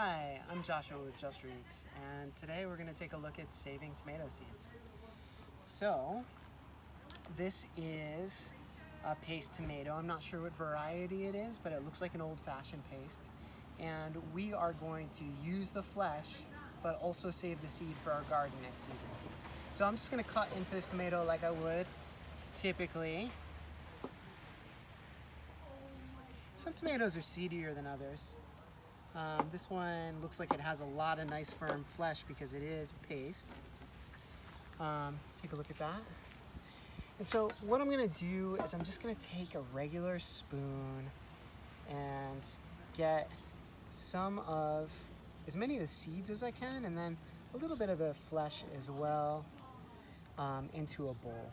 Hi, I'm Joshua with Just Roots, and today we're going to take a look at saving tomato seeds. So, this is a paste tomato. I'm not sure what variety it is, but it looks like an old-fashioned paste. And we are going to use the flesh, but also save the seed for our garden next season. So I'm just going to cut into this tomato like I would typically. Some tomatoes are seedier than others. This one looks like it has a lot of nice firm flesh because it is paste. Take a look at that. And so what I'm gonna do is I'm just gonna take a regular spoon and get some of, as many of the seeds as I can, and then a little bit of the flesh as well into a bowl.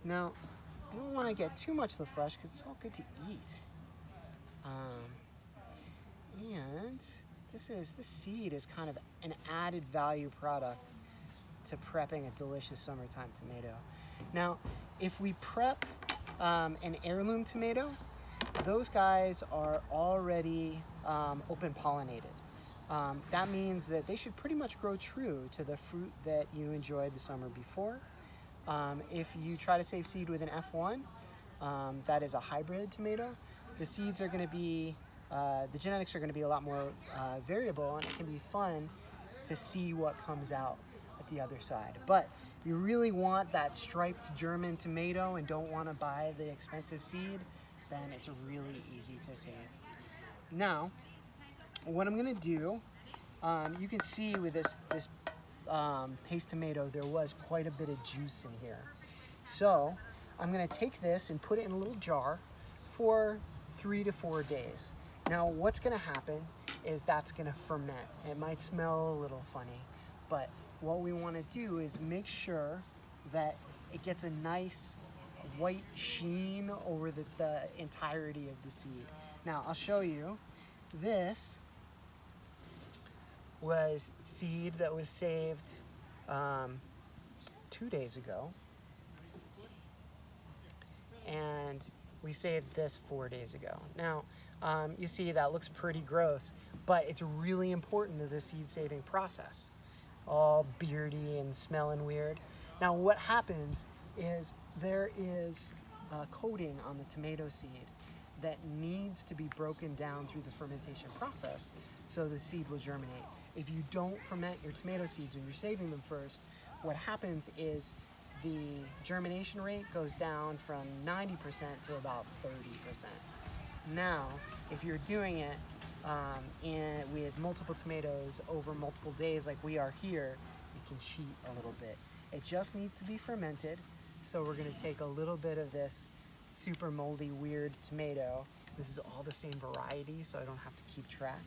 Now, I don't wanna get too much of the flesh because it's all good to eat. And this seed is kind of an added value product to prepping a delicious summertime tomato. Now, if we prep an heirloom tomato, those guys are already open pollinated. That means that they should pretty much grow true to the fruit that you enjoyed the summer before. If you try to save seed with an F1, that is a hybrid tomato, the seeds are going to be the genetics are going to be a lot more variable, and it can be fun to see what comes out at the other side. But you really want that striped German tomato and don't want to buy the expensive seed, then it's really easy to save. Now, what I'm going to do, you can see with this paste tomato, there was quite a bit of juice in here. So I'm going to take this and put it in a little jar for 3 to 4 days. Now, what's going to happen is that's going to ferment. It might smell a little funny, but what we want to do is make sure that it gets a nice white sheen over the entirety of the seed. Now, I'll show you. This was seed that was saved 2 days ago, and we saved this 4 days ago. Now, you see that looks pretty gross, but it's really important to the seed saving process. All beardy and smelling weird. Now what happens is there is a coating on the tomato seed that needs to be broken down through the fermentation process so the seed will germinate. If you don't ferment your tomato seeds when you're saving them first, what happens is the germination rate goes down from 90% to about 30%. Now, if you're doing it with multiple tomatoes over multiple days like we are here, it can cheat a little bit. It just needs to be fermented. So we're gonna take a little bit of this super moldy, weird tomato. This is all the same variety, so I don't have to keep track.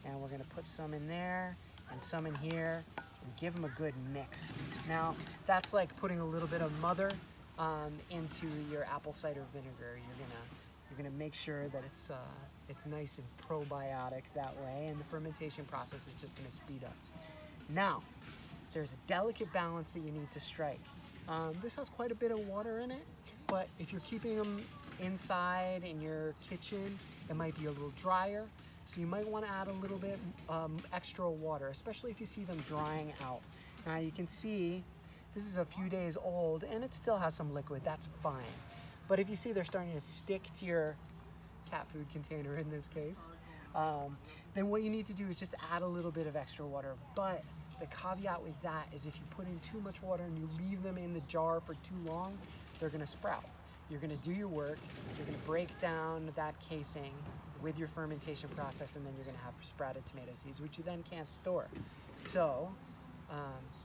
And we're gonna put some in there and some in here and give them a good mix. Now, that's like putting a little bit of mother into your apple cider vinegar. You're gonna make sure that it's nice and probiotic that way, and the fermentation process is just gonna speed up. Now, there's a delicate balance that you need to strike. This has quite a bit of water in it, but if you're keeping them inside in your kitchen, it might be a little drier. So you might want to add a little bit extra water, especially if you see them drying out. Now you can see this is a few days old and it still has some liquid, that's fine. But if you see they're starting to stick to your cat food container in this case, then what you need to do is just add a little bit of extra water. But the caveat with that is if you put in too much water and you leave them in the jar for too long, they're gonna sprout. You're gonna do your work, you're gonna break down that casing with your fermentation process, and then you're gonna have sprouted tomato seeds, which you then can't store. So,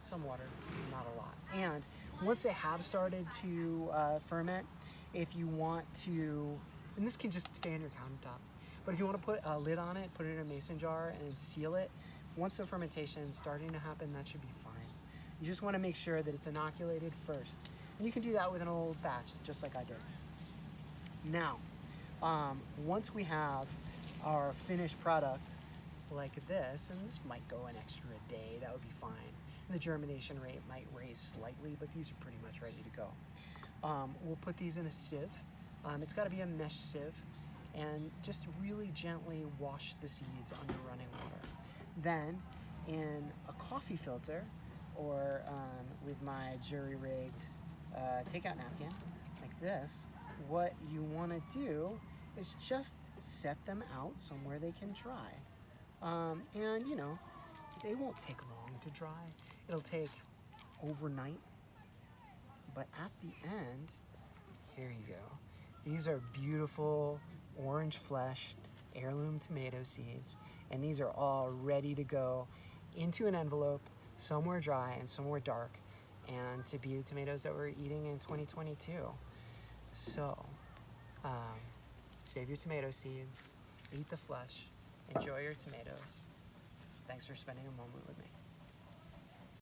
some water, not a lot. And once they have started to ferment, if you want to, and this can just stay on your countertop, but if you want to put a lid on it, put it in a mason jar and seal it, once the fermentation is starting to happen, that should be fine. You just want to make sure that it's inoculated first. And you can do that with an old batch, just like I did. Now, once we have our finished product like this, and this might go an extra day, that would be fine. And the germination rate might raise slightly, but these are pretty much ready to go. We'll put these in a sieve. It's got to be a mesh sieve, and just really gently wash the seeds under running water. Then in a coffee filter or with my jury-rigged takeout napkin like this, what you want to do is just set them out somewhere they can dry. And you know, they won't take long to dry. It'll take overnight. But at the end, here you go. These are beautiful orange fleshed heirloom tomato seeds, and these are all ready to go into an envelope, somewhere dry and somewhere dark, and to be the tomatoes that we're eating in 2022. So, save your tomato seeds, eat the flesh, enjoy your tomatoes. Thanks for spending a moment with me.